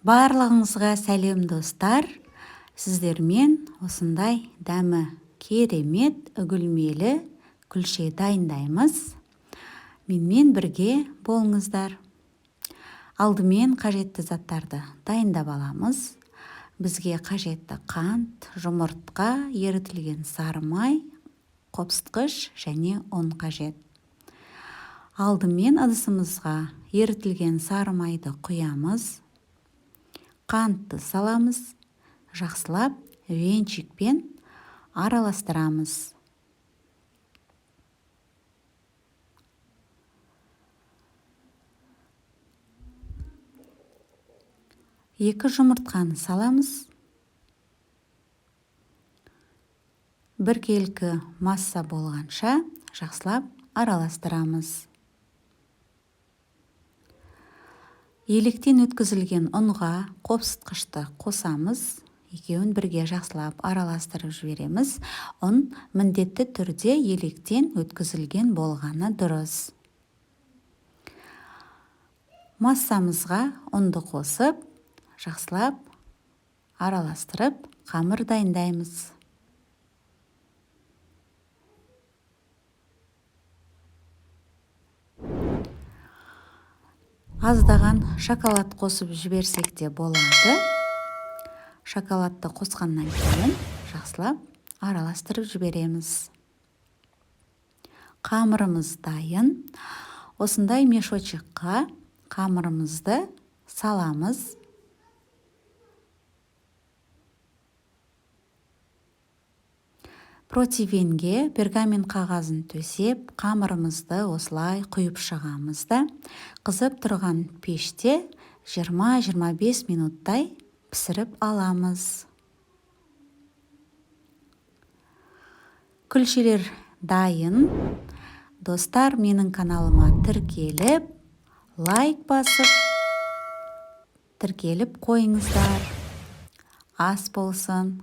Барлығыңызға сәлем достар. Сіздермен осындай дәмі керемет үгілмелі күлше дайындаймыз. Менімен бірге болыңыздар. Алдымен қажетті заттарды дайындап аламыз. Бізге қажетті қант, жұмыртқа, ерітілген сары май, қопсытқыш және ұн қажет. Алдымен ыдысымызға ерітілген сары майды құямыз. Қантты саламыз, жақсылап венчикпен араластырамыз. Екі жұмыртқаны саламыз. Біркелкі масса болғанша жақсылап араластырамыз. Електен өткізілген ұнға қопсытқышты қосамыз. Екеуін бірге жақсылап араластырып жібереміз. Ұн міндетті түрде електен өткізілген болғаны дұрыс. Массамызға ұнды қосып, жақсылап араластырып, қамыр дайындаймыз. Аздаған шоколад қосып жіберсек те болады. Шоколадты қосқаннан кейін жақсылап араластырып жібереміз. Қамырымыз дайын. Осындай мешочекқа қамырымызды саламыз. Противенге пергамент қағазын төсеп, қамырымызды осылай құйып шығамыз да, қызып тұрған пеште 20-25 минуттай пісіріп аламыз. Күлшелер дайын. Достар, менің каналыма тіркеліп, лайк басып, тіркеліп қойыңыздар. Ас болсын.